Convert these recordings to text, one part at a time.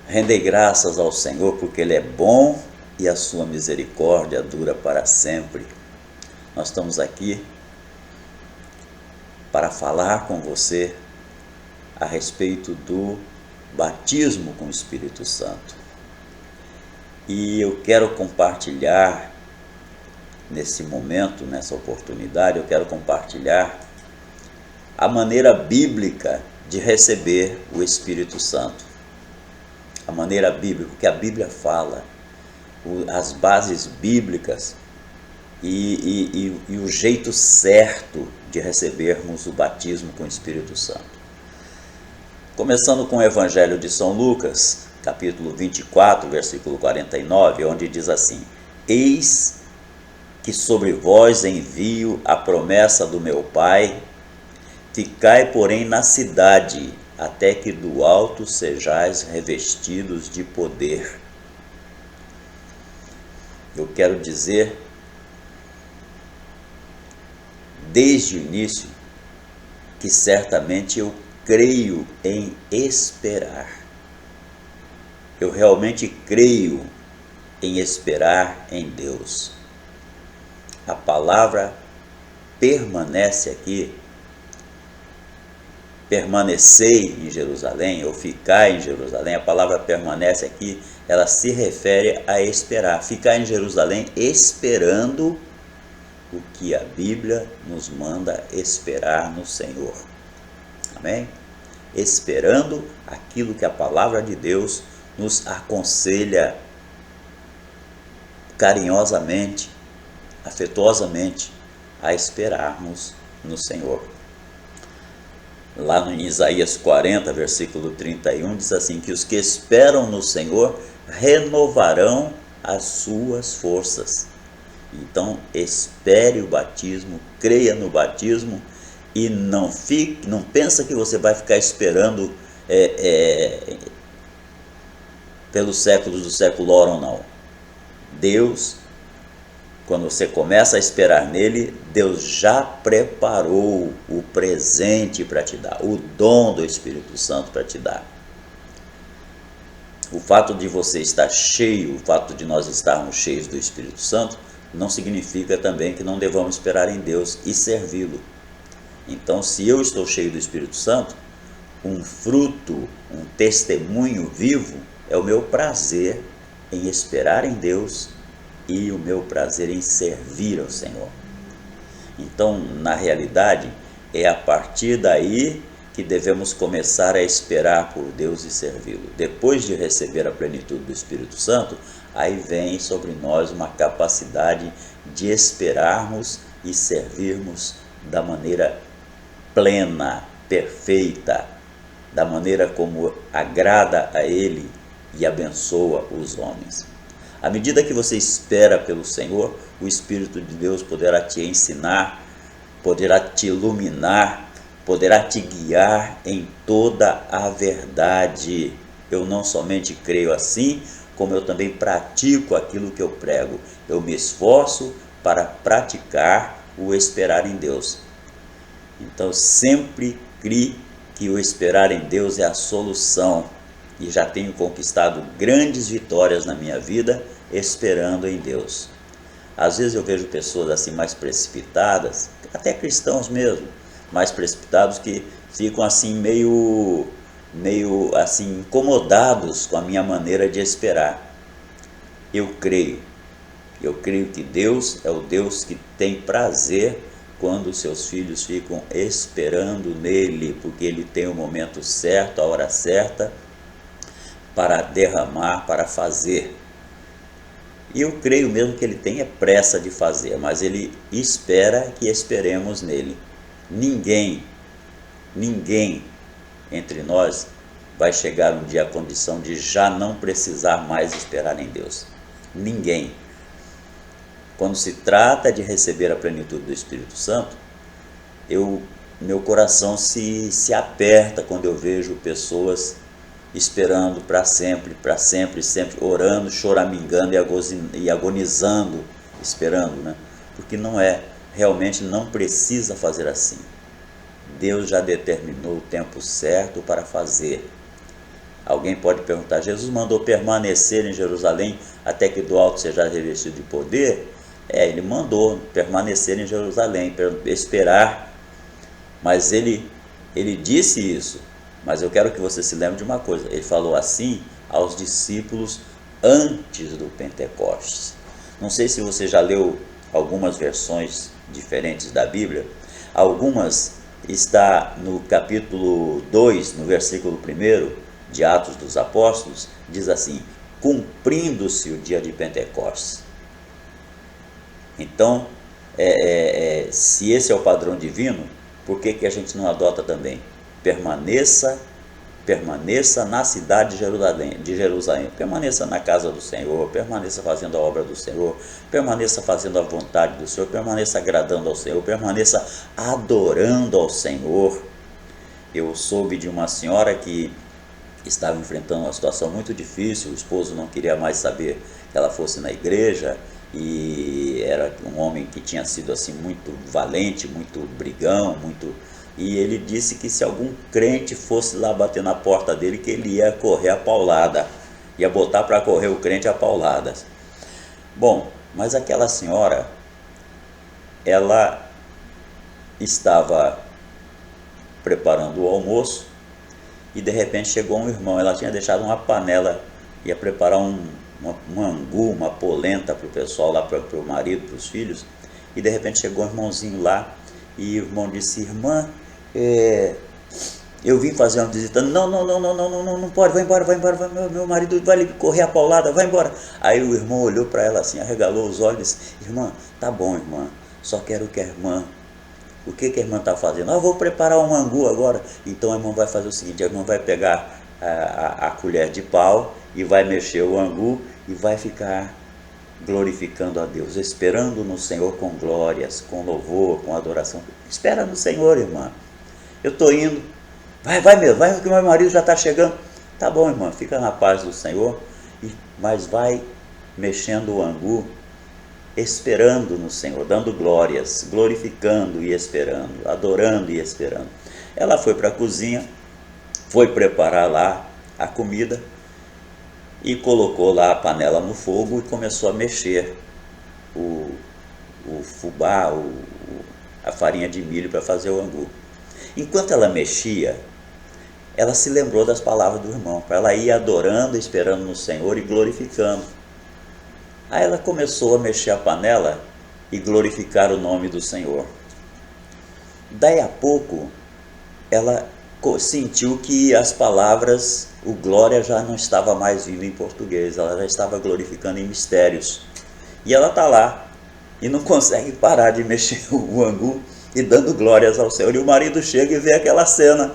Rendei graças ao Senhor porque Ele é bom e a sua misericórdia dura para sempre. Nós estamos aqui para falar com você a respeito do batismo com o Espírito Santo. E eu quero compartilhar nesse momento, nessa oportunidade, eu quero compartilhar a maneira bíblica de receber o Espírito Santo. A maneira bíblica, o que a Bíblia fala, as bases bíblicas e o jeito certo de recebermos o batismo com o Espírito Santo. Começando com o Evangelho de São Lucas, capítulo 24, versículo 49, onde diz assim: Eis que sobre vós envio a promessa do meu Pai, ficai, porém, na cidade, até que do alto sejais revestidos de poder. Eu quero dizer, desde o início, que certamente eu creio em esperar. Eu realmente creio em esperar em Deus. A palavra permanece aqui, permanecei em Jerusalém, ou ficar em Jerusalém. A palavra permanece aqui, ela se refere a esperar. Ficar em Jerusalém esperando o que a Bíblia nos manda esperar no Senhor. Amém? Esperando aquilo que a palavra de Deus nos aconselha carinhosamente, afetuosamente, a esperarmos no Senhor. Lá em Isaías 40, versículo 31, diz assim, que os que esperam no Senhor renovarão as suas forças. Então, espere o batismo, creia no batismo e não pensa que você vai ficar esperando pelos séculos do século ou não. Deus, quando você começa a esperar nele, Deus já preparou o presente para te dar, o dom do Espírito Santo para te dar. O fato de você estar cheio, o fato de nós estarmos cheios do Espírito Santo, não significa também que não devamos esperar em Deus e servi-lo. Então, se eu estou cheio do Espírito Santo, um fruto, um testemunho vivo é o meu prazer em esperar em Deus e o meu prazer em servir ao Senhor. Então, na realidade, é a partir daí que devemos começar a esperar por Deus e servi-lo. Depois de receber a plenitude do Espírito Santo, aí vem sobre nós uma capacidade de esperarmos e servirmos da maneira plena, perfeita, da maneira como agrada a Ele e abençoa os homens. À medida que você espera pelo Senhor, o Espírito de Deus poderá te ensinar, poderá te iluminar, poderá te guiar em toda a verdade. Eu não somente creio assim, como eu também pratico aquilo que eu prego. Eu me esforço para praticar o esperar em Deus. Então, sempre crie que o esperar em Deus é a solução. E já tenho conquistado grandes vitórias na minha vida esperando em Deus. Às vezes eu vejo pessoas assim mais precipitadas, até cristãos mesmo, mais precipitados, que ficam assim meio assim incomodados com a minha maneira de esperar. Eu creio que Deus é o Deus que tem prazer quando os seus filhos ficam esperando nele, porque ele tem o momento certo, a hora certa para derramar, para fazer. E eu creio mesmo que ele tenha pressa de fazer, mas ele espera que esperemos nele. Ninguém entre nós vai chegar um dia à condição de já não precisar mais esperar em Deus. Ninguém. Quando se trata de receber a plenitude do Espírito Santo, meu coração se aperta quando eu vejo pessoas esperando para sempre, sempre, orando, choramingando e agonizando, esperando, né? Porque realmente não precisa fazer assim. Deus já determinou o tempo certo para fazer. Alguém pode perguntar, Jesus mandou permanecer em Jerusalém até que do alto seja revestido de poder? Ele mandou permanecer em Jerusalém, esperar, mas ele disse isso. Mas eu quero que você se lembre de uma coisa, ele falou assim aos discípulos antes do Pentecostes. Não sei se você já leu algumas versões diferentes da Bíblia, algumas está no capítulo 2, no versículo 1 de Atos dos Apóstolos, diz assim, cumprindo-se o dia de Pentecostes. Então, se esse é o padrão divino, por que a gente não adota também? Permaneça na cidade de Jerusalém, permaneça na casa do Senhor, permaneça fazendo a obra do Senhor, permaneça fazendo a vontade do Senhor, permaneça agradando ao Senhor, permaneça adorando ao Senhor. Eu soube de uma senhora que estava enfrentando uma situação muito difícil, o esposo não queria mais saber que ela fosse na igreja, e era um homem que tinha sido assim muito valente, muito brigão, e ele disse que se algum crente fosse lá bater na porta dele, que ele ia correr a paulada, ia botar para correr o crente a pauladas. Bom, mas aquela senhora, ela estava preparando o almoço e de repente chegou um irmão. Ela tinha deixado uma panela, ia preparar um angu, uma polenta para o pessoal lá, para o marido, para os filhos, e de repente chegou um irmãozinho lá e o irmão disse, irmã, eu vim fazer uma visita. Não pode, vai embora, meu marido vai lhe correr a paulada, vai embora. Aí o irmão olhou para ela assim, arregalou os olhos e disse, irmã, tá bom, irmã, só quero que a irmã, o que a irmã está fazendo? Eu vou preparar um angu agora. Então a irmã vai fazer o seguinte, a irmã vai pegar a colher de pau e vai mexer o angu e vai ficar glorificando a Deus, esperando no Senhor com glórias, com louvor, com adoração. Espera no Senhor, irmã. Eu estou indo. Vai mesmo, vai que meu marido já está chegando. Tá bom, irmã, fica na paz do Senhor, mas vai mexendo o angu, esperando no Senhor, dando glórias, glorificando e esperando, adorando e esperando. Ela foi para a cozinha, foi preparar lá a comida e colocou lá a panela no fogo e começou a mexer o fubá, a farinha de milho para fazer o angu. Enquanto ela mexia, ela se lembrou das palavras do irmão, para ela ir adorando, esperando no Senhor e glorificando. Aí ela começou a mexer a panela e glorificar o nome do Senhor. Daí a pouco, ela sentiu que as palavras, o glória já não estava mais vindo em português, ela já estava glorificando em mistérios. E ela está lá e não consegue parar de mexer o angu e dando glórias ao Senhor. E o marido chega e vê aquela cena.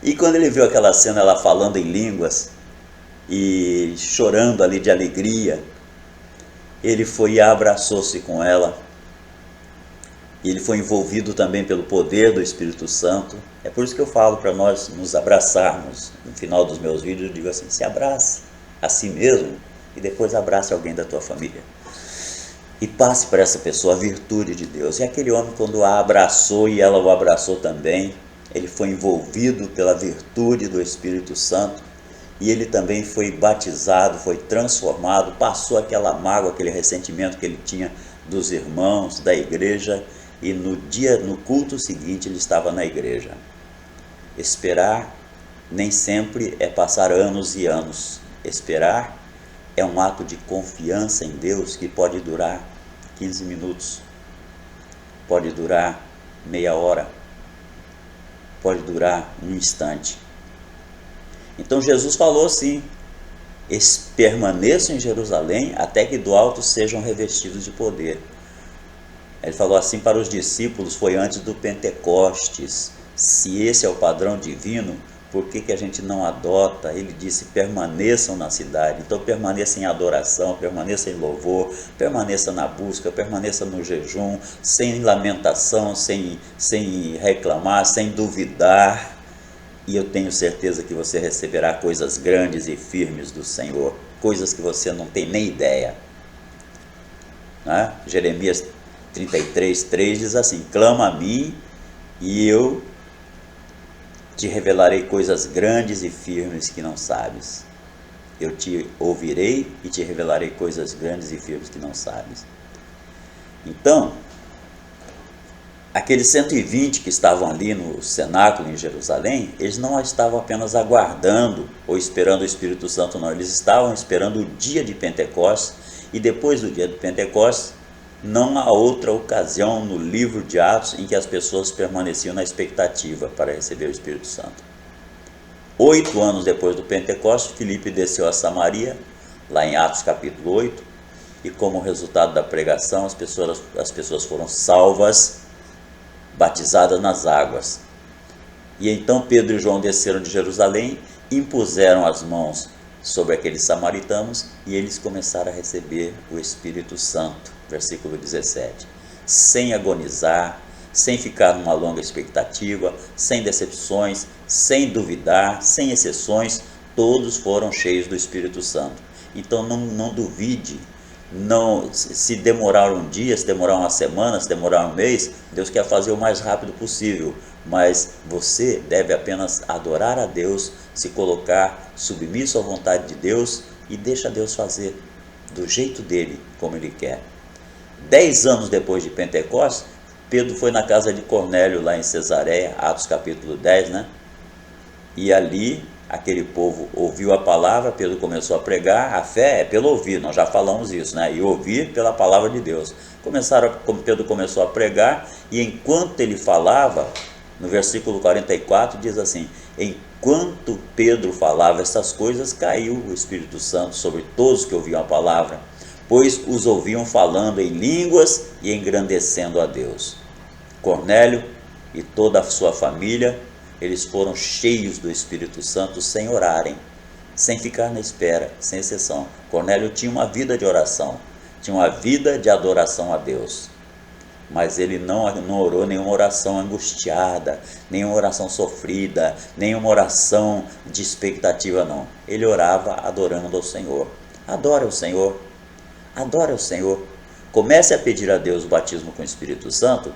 E quando ele viu aquela cena, ela falando em línguas e chorando ali de alegria, ele foi e abraçou-se com ela. E ele foi envolvido também pelo poder do Espírito Santo. É por isso que eu falo para nós nos abraçarmos. No final dos meus vídeos eu digo assim, se abrace a si mesmo e depois abrace alguém da tua família. E passe para essa pessoa a virtude de Deus. E aquele homem, quando a abraçou e ela o abraçou também, ele foi envolvido pela virtude do Espírito Santo e ele também foi batizado, foi transformado, passou aquela mágoa, aquele ressentimento que ele tinha dos irmãos, da igreja, e no culto seguinte ele estava na igreja. Esperar nem sempre é passar anos e anos. Esperar é um ato de confiança em Deus que pode durar 15 minutos, pode durar meia hora, pode durar um instante. Então Jesus falou assim, permaneçam em Jerusalém até que do alto sejam revestidos de poder. Ele falou assim para os discípulos, foi antes do Pentecostes. Se esse é o padrão divino, por que a gente não adota? Ele disse, permaneçam na cidade. Então permaneça em adoração, permaneça em louvor, permaneça na busca, permaneça no jejum, sem lamentação, sem reclamar, sem duvidar. E eu tenho certeza que você receberá coisas grandes e firmes do Senhor, coisas que você não tem nem ideia. Jeremias 33:3 diz assim, clama a mim E eu te revelarei coisas grandes e firmes que não sabes. Eu te ouvirei e te revelarei coisas grandes e firmes que não sabes. Então, aqueles 120 que estavam ali no cenáculo em Jerusalém, eles não estavam apenas aguardando ou esperando o Espírito Santo, não. Eles estavam esperando o dia de Pentecostes, e depois do dia de Pentecostes, não há outra ocasião no livro de Atos em que as pessoas permaneciam na expectativa para receber o Espírito Santo. 8 anos depois do Pentecostes, Filipe desceu a Samaria, lá em Atos capítulo 8, e como resultado da pregação, as pessoas foram salvas, batizadas nas águas. E então Pedro e João desceram de Jerusalém, impuseram as mãos sobre aqueles samaritanos e eles começaram a receber o Espírito Santo, versículo 17, sem agonizar, sem ficar numa longa expectativa, sem decepções, sem duvidar, sem exceções, todos foram cheios do Espírito Santo. Então não duvide, não, se demorar um dia, se demorar uma semana, se demorar um mês, Deus quer fazer o mais rápido possível, mas você deve apenas adorar a Deus, se colocar submisso à vontade de Deus e deixa Deus fazer do jeito dele, como ele quer. 10 anos depois de Pentecostes, Pedro foi na casa de Cornélio lá em Cesareia, Atos capítulo 10, né? E ali aquele povo ouviu a palavra, Pedro começou a pregar. A fé é pelo ouvir, nós já falamos isso, né? E ouvir pela palavra de Deus. Pedro começou a pregar, e enquanto ele falava, no versículo 44 diz assim: enquanto Pedro falava essas coisas, caiu o Espírito Santo sobre todos que ouviam a palavra, pois os ouviam falando em línguas e engrandecendo a Deus. Cornélio e toda a sua família, eles foram cheios do Espírito Santo sem orarem, sem ficar na espera, sem exceção. Cornélio tinha uma vida de oração, tinha uma vida de adoração a Deus, mas ele não orou nenhuma oração angustiada, nenhuma oração sofrida, nenhuma oração de expectativa, não. Ele orava adorando ao Senhor. Adora o Senhor, adora o Senhor. Comece a pedir a Deus o batismo com o Espírito Santo,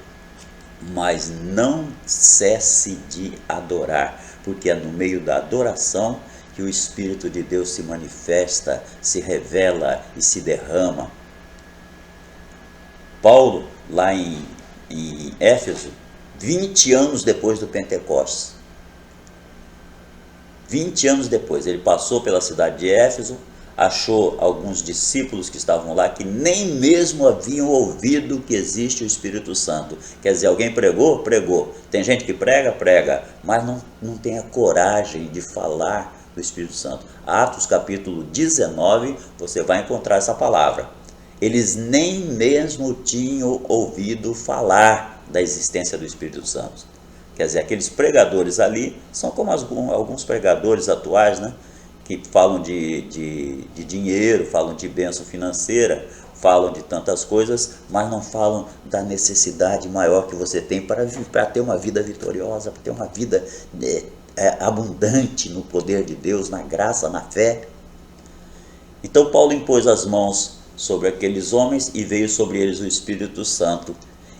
mas não cesse de adorar, porque é no meio da adoração que o Espírito de Deus se manifesta, se revela e se derrama. Paulo, lá em Éfeso, 20 anos depois do Pentecostes, 20 anos depois, ele passou pela cidade de Éfeso, achou alguns discípulos que estavam lá que nem mesmo haviam ouvido que existe o Espírito Santo. Quer dizer, alguém pregou? Pregou. Tem gente que prega? Prega, mas não tem a coragem de falar do Espírito Santo. Atos capítulo 19, você vai encontrar essa palavra. Eles nem mesmo tinham ouvido falar da existência do Espírito Santo. Quer dizer, aqueles pregadores ali são como alguns pregadores atuais, né? Que falam de dinheiro, falam de bênção financeira, falam de tantas coisas, mas não falam da necessidade maior que você tem para ter uma vida vitoriosa, para ter uma vida abundante no poder de Deus, na graça, na fé. Então Paulo impôs as mãos sobre aqueles homens e veio sobre eles o Espírito Santo,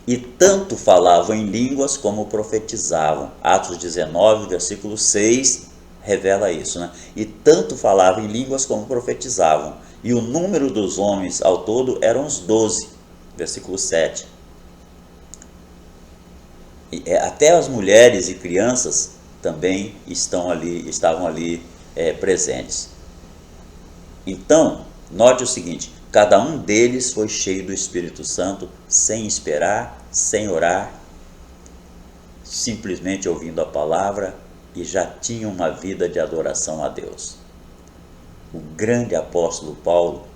e tanto falavam em línguas como profetizavam. Atos 19, versículo 6, revela isso, né? E tanto falavam em línguas como profetizavam. E o número dos homens ao todo eram uns 12, versículo 7. Até as mulheres e crianças também estavam ali presentes. Então, note o seguinte: cada um deles foi cheio do Espírito Santo, sem esperar, sem orar, simplesmente ouvindo a palavra, e já tinha uma vida de adoração a Deus. O grande apóstolo Paulo,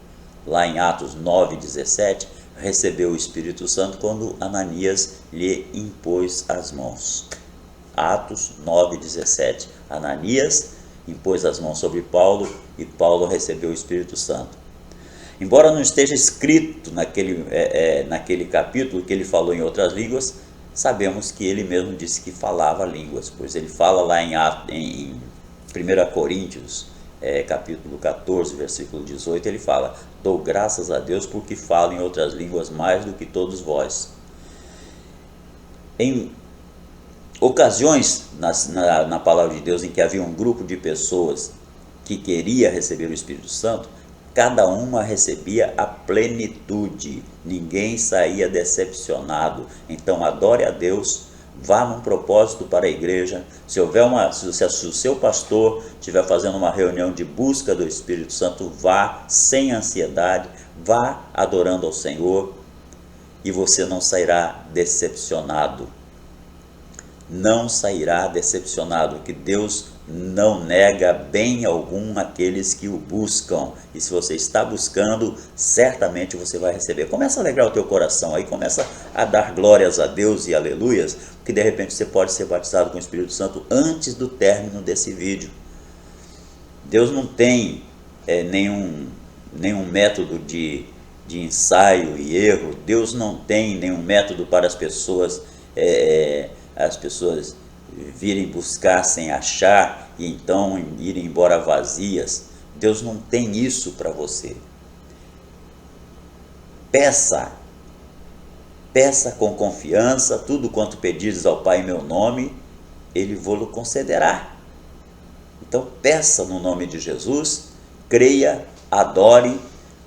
lá em Atos 9:17, recebeu o Espírito Santo quando Ananias lhe impôs as mãos. Atos 9:17. Ananias impôs as mãos sobre Paulo e Paulo recebeu o Espírito Santo. Embora não esteja escrito naquele capítulo que ele falou em outras línguas, sabemos que ele mesmo disse que falava línguas, pois ele fala lá em 1 Coríntios, capítulo 14, versículo 18, ele fala: dou graças a Deus porque falo em outras línguas mais do que todos vós. Em ocasiões na palavra de Deus em que havia um grupo de pessoas que queria receber o Espírito Santo, cada uma recebia a plenitude, ninguém saía decepcionado. Então adore a Deus, vá num propósito para a igreja. Se o seu pastor estiver fazendo uma reunião de busca do Espírito Santo, vá sem ansiedade, vá adorando ao Senhor e você não sairá decepcionado. Não sairá decepcionado, que Deus não nega bem algum aqueles que o buscam. E se você está buscando, certamente você vai receber. Começa a alegrar o teu coração aí, começa a dar glórias a Deus e aleluias, porque de repente você pode ser batizado com o Espírito Santo antes do término desse vídeo. Deus não tem nenhum método de ensaio e erro. Deus não tem nenhum método para as pessoas virem buscar sem achar e então irem embora vazias. Deus não tem isso para você. Peça com confiança, tudo quanto pedires ao Pai em meu nome, Ele vos concederá. Então peça no nome de Jesus, creia, adore,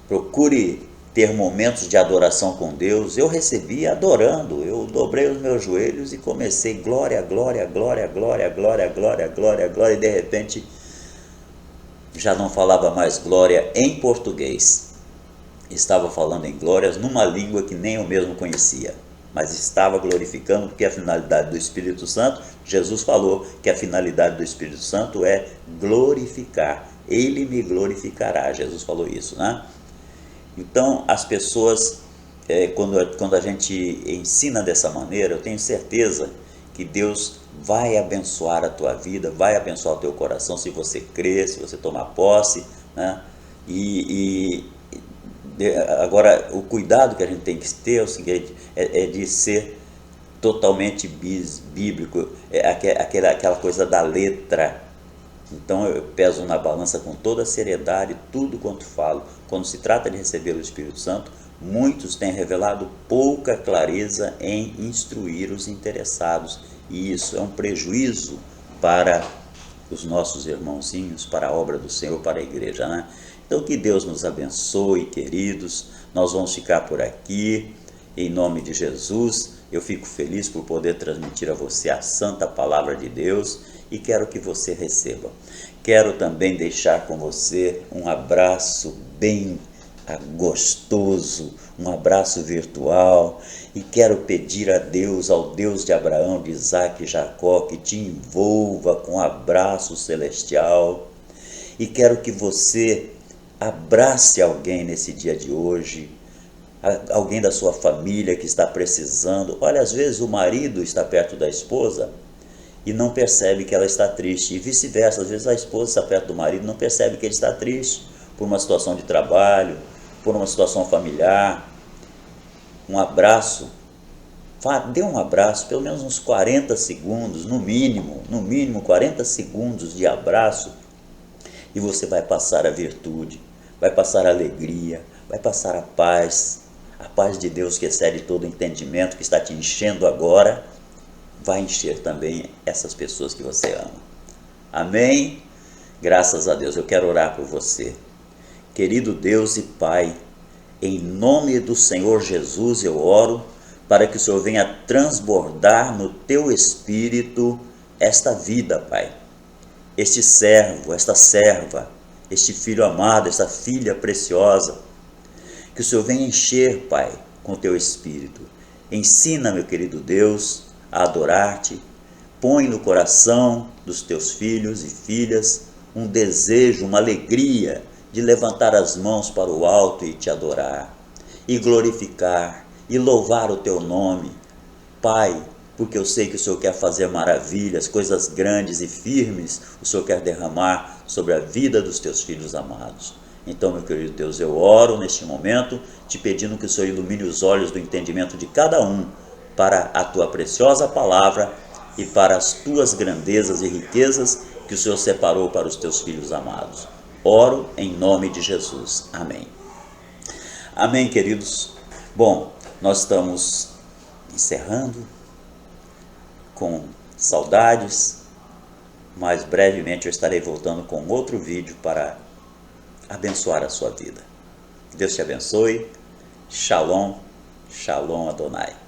procure ter momentos de adoração com Deus. Eu recebi adorando, eu dobrei os meus joelhos e comecei glória, glória, glória, glória, glória, glória, glória, glória, e de repente já não falava mais glória em português, estava falando em glórias numa língua que nem eu mesmo conhecia, mas estava glorificando, porque a finalidade do Espírito Santo, Jesus falou que a finalidade do Espírito Santo é glorificar, Ele me glorificará, Jesus falou isso, né? Então, as pessoas, quando a gente ensina dessa maneira, eu tenho certeza que Deus vai abençoar a tua vida, vai abençoar o teu coração, se você crer, se você tomar posse, né? Agora, o cuidado que a gente tem que ter é o seguinte, é de ser totalmente bíblico, aquela coisa da letra. Então eu peso na balança com toda seriedade tudo quanto falo. Quando se trata de receber o Espírito Santo, muitos têm revelado pouca clareza em instruir os interessados, e isso é um prejuízo para os nossos irmãozinhos, para a obra do Senhor, para a igreja, né? Então que Deus nos abençoe, queridos. Nós vamos ficar por aqui, em nome de Jesus. Eu fico feliz por poder transmitir a você a santa palavra de Deus e quero que você receba. Quero também deixar com você um abraço bem gostoso, um abraço virtual, e quero pedir a Deus, ao Deus de Abraão, de Isaac e Jacó, que te envolva com um abraço celestial, e quero que você abrace alguém nesse dia de hoje, alguém da sua família que está precisando. Olha, às vezes o marido está perto da esposa e não percebe que ela está triste, e vice-versa, às vezes a esposa está perto do marido e não percebe que ele está triste por uma situação de trabalho, por uma situação familiar. Um abraço, dê um abraço, pelo menos uns 40 segundos, no mínimo 40 segundos de abraço, e você vai passar a virtude, vai passar a alegria, vai passar a paz de Deus que excede todo entendimento, que está te enchendo agora, vai encher também essas pessoas que você ama. Amém? Graças a Deus. Eu quero orar por você. Querido Deus e Pai, em nome do Senhor Jesus eu oro para que o Senhor venha transbordar no teu espírito esta vida, Pai. Este servo, esta serva, este filho amado, esta filha preciosa. Que o Senhor venha encher, Pai, com o teu espírito. Ensina, meu querido Deus, a adorar-te. Põe no coração dos teus filhos e filhas um desejo, uma alegria de levantar as mãos para o alto e te adorar, e glorificar, e louvar o teu nome. Pai, porque eu sei que o Senhor quer fazer maravilhas, coisas grandes e firmes, o Senhor quer derramar sobre a vida dos teus filhos amados. Então, meu querido Deus, eu oro neste momento, te pedindo que o Senhor ilumine os olhos do entendimento de cada um, para a tua preciosa palavra e para as tuas grandezas e riquezas que o Senhor separou para os teus filhos amados. Oro em nome de Jesus. Amém. Amém, queridos. Bom, nós estamos encerrando com Saudades, mas brevemente eu estarei voltando com outro vídeo para abençoar a sua vida. Deus te abençoe. Shalom, Shalom Adonai.